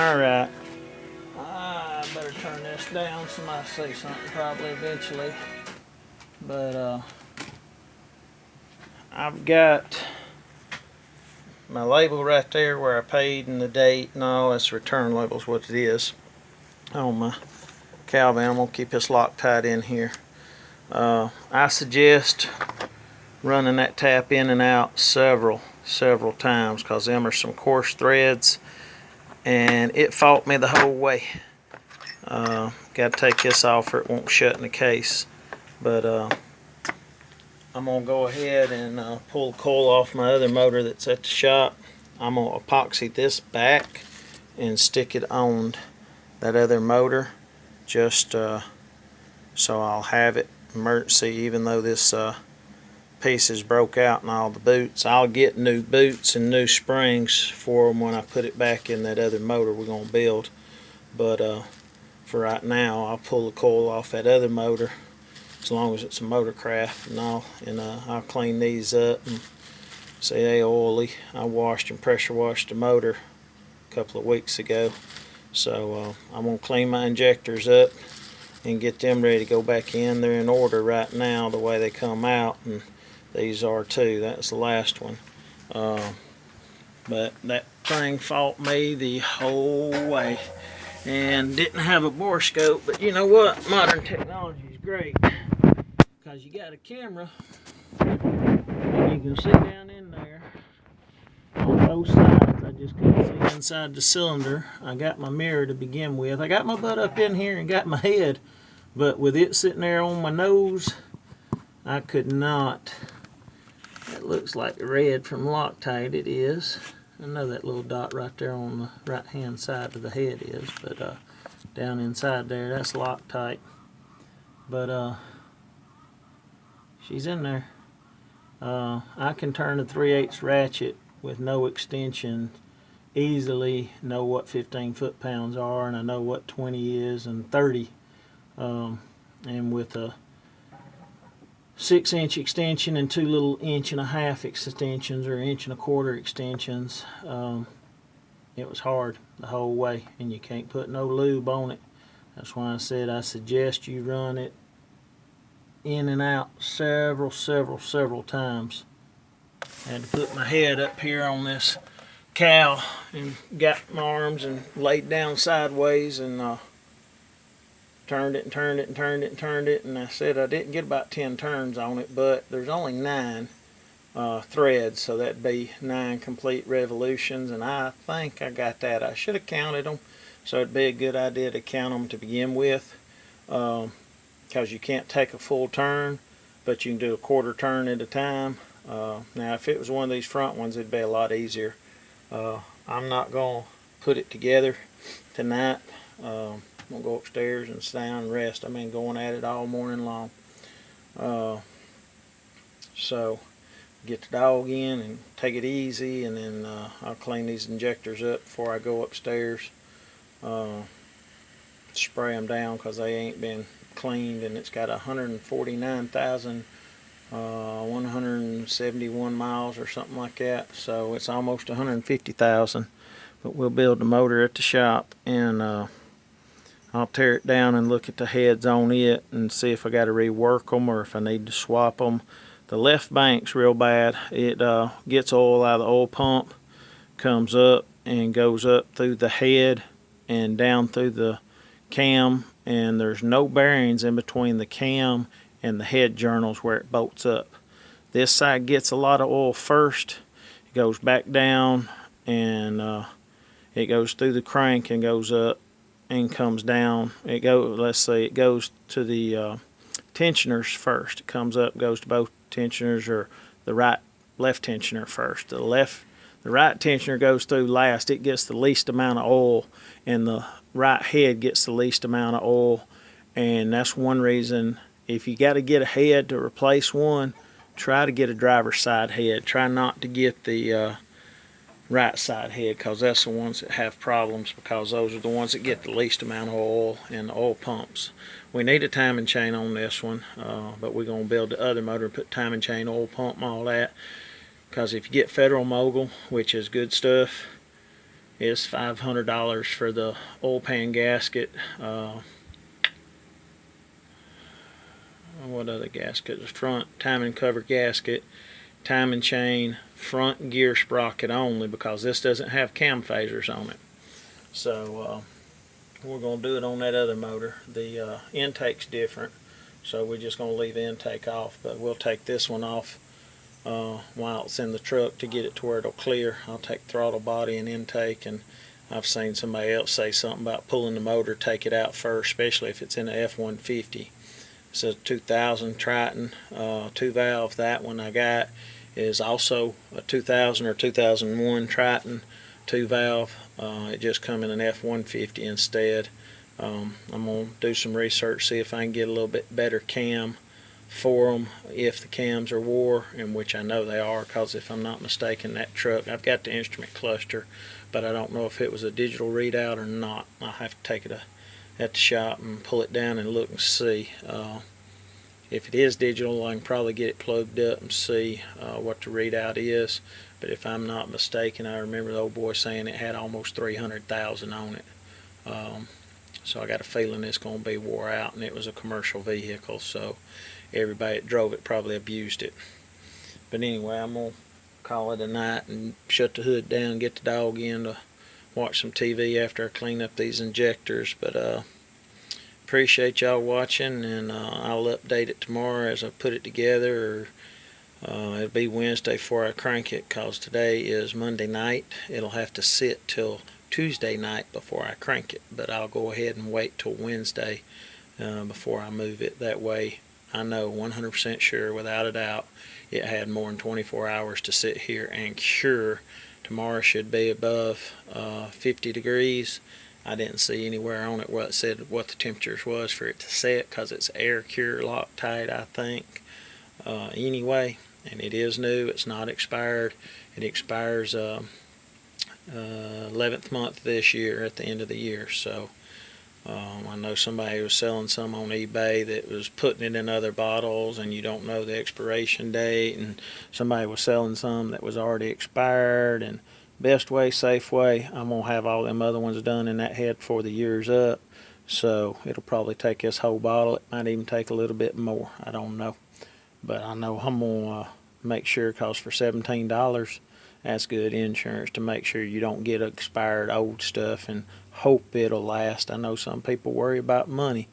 Alright. I better turn this down. Somebody say something probably eventually. But I've got my label right there where I paid and the date and all. That's return label's what it is on my cow van. I'm going to keep this Loctite in here. I suggest running that tap in and out several times, because them are some coarse threads and it fought me the whole way. Got to take this off or it won't shut in the case. But I'm going to go ahead and pull the coil off my other motor that's at the shop. I'm going to epoxy this back and stick it on that other motor, just so I'll have it emergency. Even though this piece is broke out and all the boots, I'll get new boots and new springs for them when I put it back in that other motor we're going to build. But for right now, I'll pull the coil off that other motor, as long as it's a Motorcraft and all, and I'll clean these up. And see, they oily. I washed and pressure washed the motor a couple of weeks ago, so I'm going to clean my injectors up and get them ready to go back in. They're in order right now the way they come out, and these are too. That's the last one. But that thing fought me the whole way and didn't have a bore scope. But you know what? Modern technology is great, because you got a camera and you can see down in there on both sides. I just couldn't see inside the cylinder. I got my mirror to begin with. I got my butt up in here and got my head, but with it sitting there on my nose, I could not. It looks like red from Loctite. It is. I know that little dot right there on the right hand side of the head is, but down inside there, that's Loctite. But she's in there. I can turn a 3/8 ratchet with no extension easily, know what 15 foot-pounds are, and I know what 20 is and 30. And with a 6-inch extension and 2 little 1.5-inch extensions, or 1.25-inch extensions, it was hard the whole way, and you can't put no lube on it. That's why I said I suggest you run it in and out several times. I had to put my head up here on this cow and got my arms and laid down sideways and turned it and turned it and turned it and turned it, and I said I didn't get about 10 turns on it, but there's only 9 threads, so that'd be 9 complete revolutions, and I think I got that. I should have counted them, so it'd be a good idea to count them to begin with, because you can't take a full turn, but you can do a quarter turn at a time. Now if it was one of these front ones, it'd be a lot easier. I'm not going to put it together tonight. I'm going to go upstairs and sit down and rest. I've been going at it all morning long. So get the dog in and take it easy, and then I'll clean these injectors up before I go upstairs. Spray them down, because they ain't been cleaned, and it's got 149,171 miles or something like that, so it's almost 150,000. But we'll build the motor at the shop, and I'll tear it down and look at the heads on it and see if I got to rework them or if I need to swap them. The left bank's real bad. It gets oil out of the oil pump, comes up and goes up through the head and down through the cam, and there's no bearings in between the cam and the head journals where it bolts up. This side gets a lot of oil first. It goes back down, and it goes through the crank and goes up and comes down. Let's say it goes to the tensioners first. It comes up, goes to both tensioners, or the left tensioner first. The right tensioner goes through last. It gets the least amount of oil, and the right head gets the least amount of oil. And that's one reason, if you got to get a head to replace one, try to get a driver's side head. Try not to get the right side head, because that's the ones that have problems, because those are the ones that get the least amount of oil in the oil pumps. We need a timing chain on this one, but we're going to build the other motor and put timing chain, oil pump, and all that, because if you get Federal Mogul, which is good stuff, is $500 for the oil pan gasket. What other gasket? The front timing cover gasket, timing chain, front gear sprocket only, because this doesn't have cam phasers on it. So we're going to do it on that other motor. The intake's different, so we're just going to leave the intake off, but we'll take this one off while it's in the truck to get it to where it'll clear. I'll take throttle body and intake, and I've seen somebody else say something about pulling the motor, take it out first, especially if it's in a F-150. It's a 2000 Triton 2-valve. That one I got is also a 2000 or 2001 Triton 2-valve. It just come in an F-150 instead. I'm going to do some research, see if I can get a little bit better cam for them if the cams are wore, and which I know they are, because if I'm not mistaken, that truck, I've got the instrument cluster, but I don't know if it was a digital readout or not. I'll have to take it at the shop and pull it down and look and see. If it is digital, I can probably get it plugged up and see what the readout is. But if I'm not mistaken, I remember the old boy saying it had almost 300,000 on it. So I got a feeling it's going to be wore out, and it was a commercial vehicle, so everybody that drove it probably abused it. But anyway, I'm going to call it a night and shut the hood down, get the dog in to watch some TV after I clean up these injectors. But appreciate y'all watching, and I'll update it tomorrow as I put it together, or it'll be Wednesday before I crank it, because today is Monday night. It'll have to sit till Tuesday night before I crank it, but I'll go ahead and wait till Wednesday before I move it. That way I know 100% sure, without a doubt, it had more than 24 hours to sit here and cure. Tomorrow should be above 50 degrees. I didn't see anywhere on it where it said what the temperatures was for it to set, because it's air cure Loctite, I think. Anyway, and it is new. It's not expired. It expires 11th month this year, at the end of the year. So I know somebody was selling some on eBay that was putting it in other bottles, and you don't know the expiration date, and somebody was selling some that was already expired. And best way, safe way, I'm going to have all them other ones done in that head before the year's up. So it'll probably take this whole bottle. It might even take a little bit more. I don't know. But I know I'm going to make sure, because for $17, that's good insurance to make sure you don't get expired old stuff and hope it'll last. I know some people worry about money.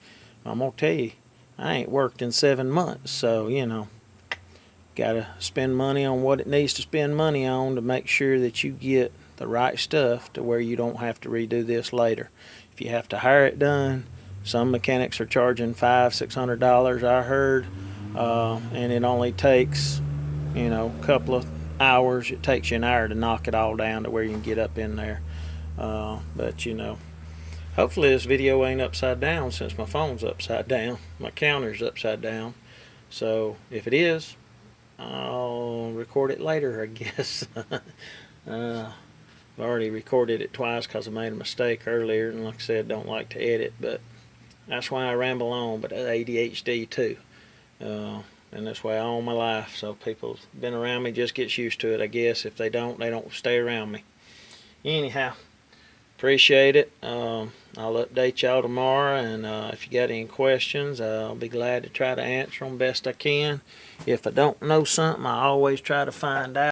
I'm going to tell you, I ain't worked in 7 months, so, you know, got to spend money on what it needs to spend money on to make sure that you get the right stuff to where you don't have to redo this later. If you have to hire it done, some mechanics are charging $500–600, I heard, and it only takes, you know, a couple of hours. It takes you an hour to knock it all down to where you can get up in there. But you know, hopefully this video ain't upside down, since my phone's upside down, my counter's upside down. So if it is, I'll record it later, I guess. I've already recorded it twice because I made a mistake earlier, and like I said, don't like to edit, but that's why I ramble on. But ADHD too, and that's why all my life. So people been around me just gets used to it, I guess. If they don't stay around me. Anyhow, appreciate it. I'll update y'all tomorrow, and if you got any questions, I'll be glad to try to answer them best I can. If I don't know something, I always try to find out.